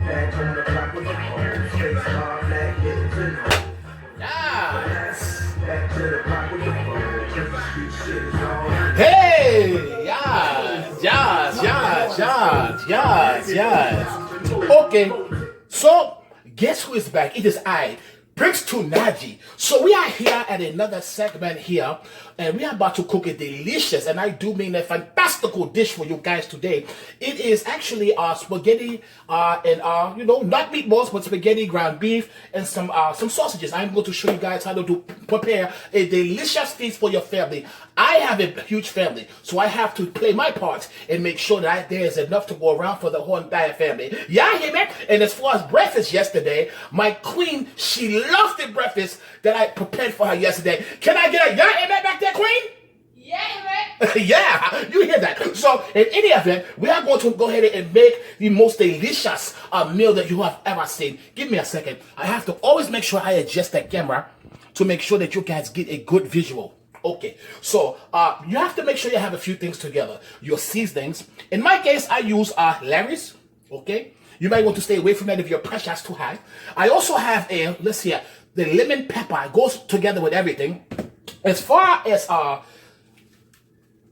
Yes. Hey, yes, yes, yes, yes, yes, yes. Okay, so guess who is back? It is I, Prince Tunaji. So we are here at another segment here, and we are about to cook a delicious, and I do mean a fantastical dish for you guys today. It is actually spaghetti and not meatballs, but spaghetti, ground beef, and some sausages. I'm going to show you guys how to prepare a delicious feast for your family. I have a huge family, so I have to play my part and make sure that there is enough to go around for the whole entire family. Yeah, hear me? And as far as breakfast yesterday, my queen, she loved the breakfast that I prepared for her yesterday. Can I get a yeah amen back there, queen? Yeah, man. Yeah, you hear that. So in any event, we are going to go ahead and make the most delicious meal that you have ever seen. Give me a second. I have to always make sure I adjust that camera to make sure that you guys get a good visual. Okay, so you have to make sure you have a few things together. Your seasonings. In my case, I use Larry's. Okay, you might want to stay away from that if your pressure's too high. I also have let's see, the lemon pepper. It goes together with everything. As far as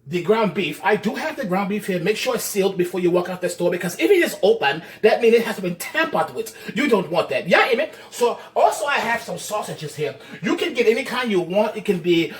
the ground beef, I do have the ground beef here. Make sure it's sealed before you walk out the store, because if it is open, that means it has been tampered with. You don't want that. Yeah, amen. So also I have some sausages here. You can get any kind you want. It can be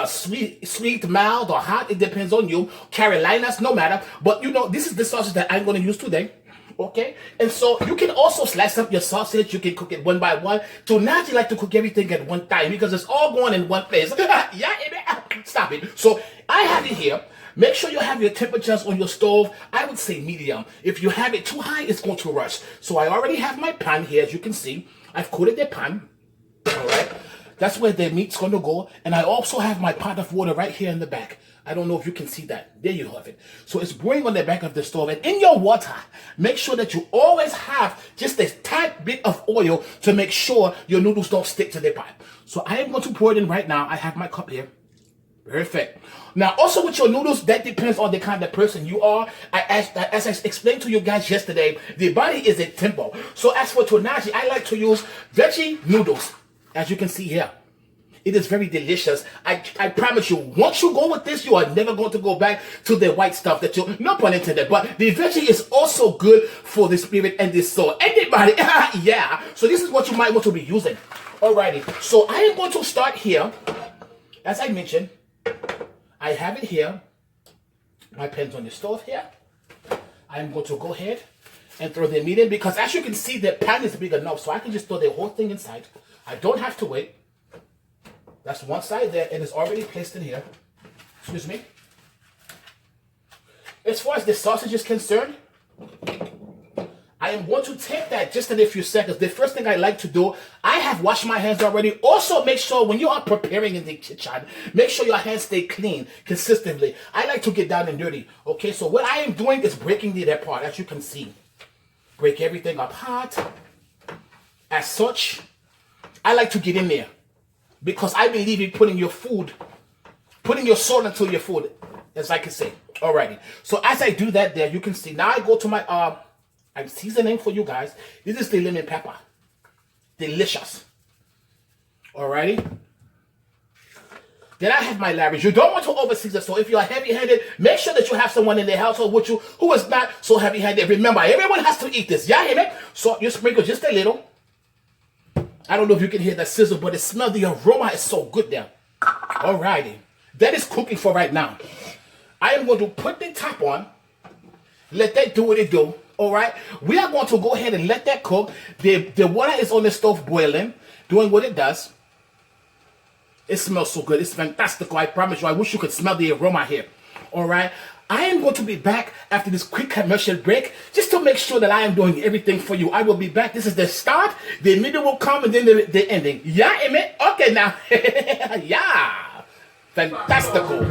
sweet, mild, or hot. It depends on you. Carolinas, no matter. But this is the sausage that I'm going to use today. Okay, and so you can also slice up your sausage. You can cook it one by one. So now you like to cook everything at one time because it's all going in one place. Yeah, amen. Stop it. So I have it here. Make sure you have your temperatures on your stove. I would say medium. If you have it too high, it's going to rush. So I already have my pan here, as you can see. I've coated the pan. All right. That's where the meat's going to go. And I also have my pot of water right here in the back. I don't know if you can see that. There you have it. So it's brewing on the back of the stove. And in your water, make sure that you always have just a tad bit of oil to make sure your noodles don't stick to the pot. So I am going to pour it in right now. I have my cup here. Perfect. Now, also with your noodles, that depends on the kind of person you are. As I explained to you guys yesterday, the body is a temple. So as for Tunaji, I like to use veggie noodles, as you can see here. It is very delicious. I promise you, once you go with this, you are never going to go back to the white stuff that you, no pun intended, but the veggie is also good for the spirit and the soul. Anybody? Yeah. So this is what you might want to be using. Alrighty. So I am going to start here. As I mentioned, I have it here. My pan's on the stove here. I'm going to go ahead and throw the meat in, because as you can see, the pan is big enough, so I can just throw the whole thing inside. I don't have to wait. That's one side there, and it's already placed in here. Excuse me. As far as the sausage is concerned, I am going to take that just in a few seconds. The first thing I like to do, I have washed my hands already. Also, make sure when you are preparing in the kitchen, make sure your hands stay clean consistently. I like to get down and dirty. Okay, so what I am doing is breaking it apart, as you can see. Break everything apart. As such, I like to get in there, because I believe in putting your salt into your food, as I can say. Alrighty. So as I do that there, you can see. Now I go to my, I'm seasoning for you guys. This is the lemon pepper. Delicious. Alrighty. Then I have my Larry's. You don't want to overseason. So if you are heavy-handed, make sure that you have someone in the household with you who is not so heavy-handed. Remember, everyone has to eat this. Yeah, hear me? So you sprinkle just a little. I don't know if you can hear that sizzle, but the aroma is so good there. Alrighty. That is cooking for right now. I am going to put the top on. Let that do what it do. Alright? We are going to go ahead and let that cook. The water is on the stove boiling, doing what it does. It smells so good. It's fantastic. I promise you. I wish you could smell the aroma here. Alright? I am going to be back after this quick commercial break, just to make sure that I am doing everything for you. I will be back. This is the start, the middle will come, and then the ending. Yeah, amen? Okay, now. Yeah. Fantastical.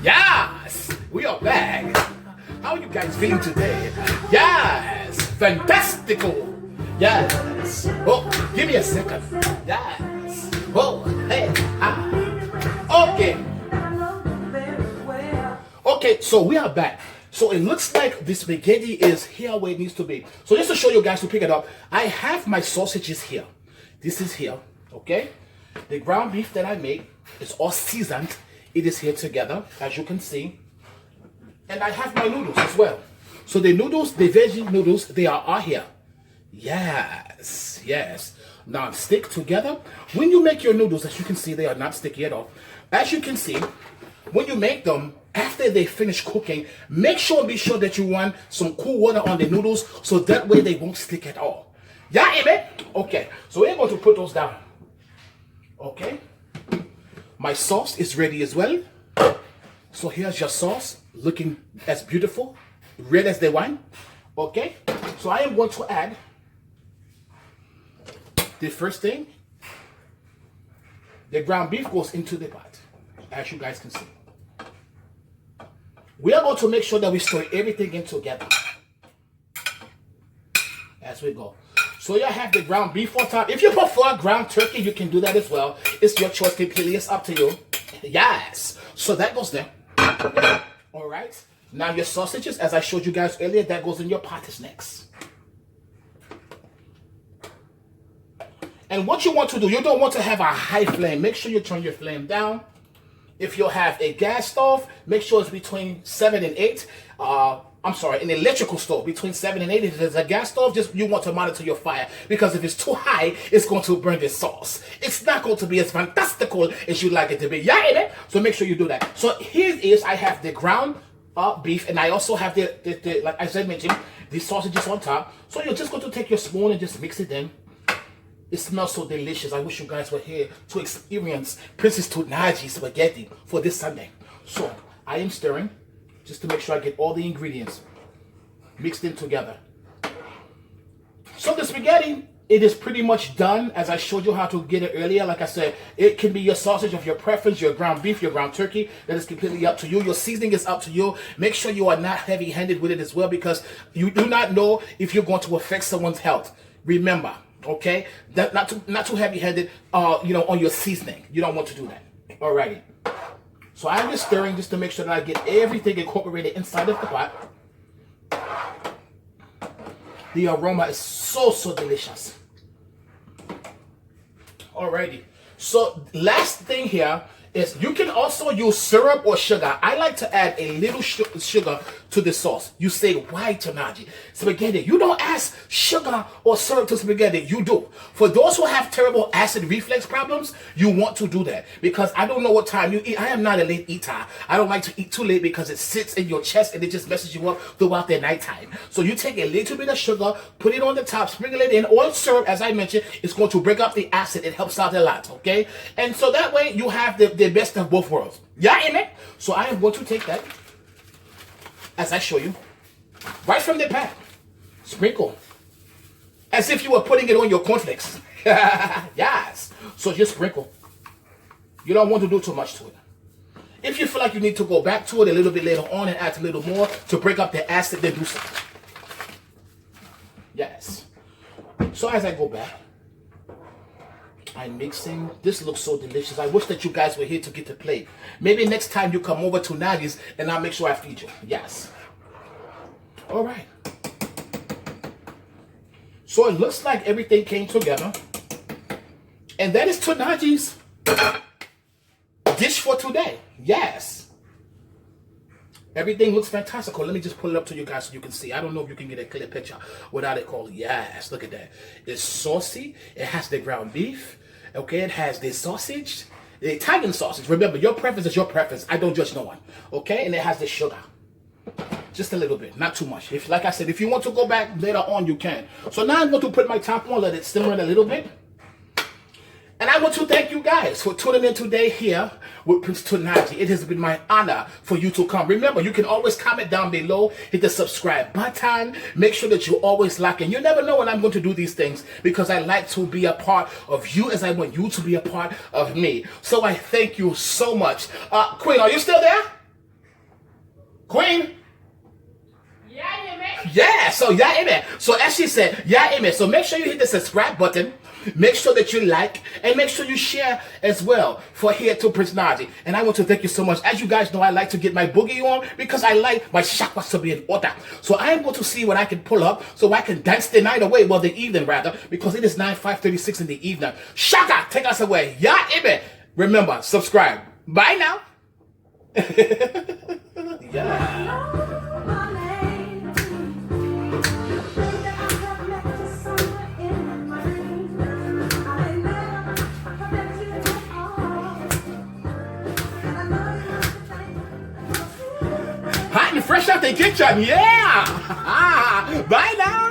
Yes, we are back. How are you guys feeling today? Yes. Fantastical. Yes. Oh, give me a second. Yes. Oh, hey. Ah. Okay. Okay, so we are back. So it looks like the spaghetti is here where it needs to be. So just to show you guys to pick it up, I have my sausages here. This is here, okay? The ground beef that I made is all seasoned. It is here together, as you can see. And I have my noodles as well. So the noodles, the veggie noodles, they are here. Yes, yes. Now stick together. When you make your noodles, as you can see, they are not sticky at all. As you can see, when you make them, after they finish cooking, make sure and be sure that you run some cool water on the noodles so that way they won't stick at all. Yeah, amen? Okay, so we're going to put those down. Okay. My sauce is ready as well. So here's your sauce, looking as beautiful, red as the wine. Okay, so I am going to add the first thing. The ground beef goes into the pot, as you guys can see. We are going to make sure that we stir everything in together as we go. So you have the ground beef on top. If you prefer ground turkey, you can do that as well. It's your choice completely. It's up to you. Yes. So that goes there. All right. Now your sausages, as I showed you guys earlier, that goes in your pot is next. And what you want to do, you don't want to have a high flame. Make sure you turn your flame down. If you have a gas stove, make sure it's between 7 and 8. I'm sorry, an electrical stove between 7 and 8. If it's a gas stove, just you want to monitor your fire, because if it's too high, it's going to burn the sauce. It's not going to be as fantastical as you'd like it to be. Yeah, so make sure you do that. So here it is. I have the ground beef, and I also have the like I said mentioned, the sausages on top. So you're just going to take your spoon and just mix it in. It smells so delicious. I wish you guys were here to experience Princess Tonaji spaghetti for this Sunday. So I am stirring just to make sure I get all the ingredients mixed in together. So the spaghetti, it is pretty much done, as I showed you how to get it earlier. Like I said, it can be your sausage of your preference, your ground beef, your ground turkey. That is completely up to you. Your seasoning is up to you. Make sure you are not heavy-handed with it as well, because you do not know if you're going to affect someone's health. Remember, okay, that not too heavy-handed, on your seasoning. You don't want to do that. Alrighty. So I'm just stirring just to make sure that I get everything incorporated inside of the pot. The aroma is so delicious. Alrighty. So last thing here is you can also use syrup or sugar. I like to add a little sugar to the sauce. You say, why, Tonaji? Spaghetti. You don't add sugar or syrup to spaghetti. You do. For those who have terrible acid reflux problems, you want to do that. Because I don't know what time you eat. I am not a late eater. I don't like to eat too late because it sits in your chest and it just messes you up throughout the nighttime. So you take a little bit of sugar, put it on the top, sprinkle it in. Or syrup, as I mentioned, it's going to break up the acid. It helps out a lot, okay? And so that way you have the best of both worlds. Yeah, amen? So I am going to take that, as I show you, right from the pan. Sprinkle. As if you were putting it on your cornflakes. Yes. So just sprinkle. You don't want to do too much to it. If you feel like you need to go back to it a little bit later on and add a little more to break up the acid, then do so. Yes. So as I go back, I'm mixing. This looks so delicious. I wish that you guys were here to get to play. Maybe next time you come over to Nadi's and I'll make sure I feed you. Yes. All right. So it looks like everything came together. And that is Tonaji's dish for today. Yes. Everything looks fantastical. Let me just pull it up to you guys so you can see. I don't know if you can get a clear picture without it called. Yes, look at that. It's saucy. It has the ground beef. Okay, it has the sausage, the Italian sausage. Remember, your preference is your preference. I don't judge no one. Okay, and it has the sugar. Just a little bit, not too much. If, like I said, if you want to go back later on, you can. So now I'm going to put my top on, let it simmer in a little bit. And I want to thank you guys for tuning in today here with Prince Tonaji. It has been my honor for you to come. Remember, you can always comment down below, hit the subscribe button. Make sure that you always like it. You never know when I'm going to do these things because I like to be a part of you as I want you to be a part of me. So I thank you so much. Queen, are you still there? Queen? Yeah, man. Yeah, so yeah, amen. So as she said, yeah, amen. So make sure you hit the subscribe button. Make sure that you like and make sure you share as well for Here to Personality. And I want to thank you so much. As you guys know, I like to get my boogie on because I like my chakras to be in order. So I am going to see what I can pull up so I can dance the night away, well, the evening rather, because it is 5:36 in the evening. Shaka, take us away. Yeah, amen. Remember, subscribe. Bye now. Yeah. Hot and fresh out the kitchen, yeah! Bye now!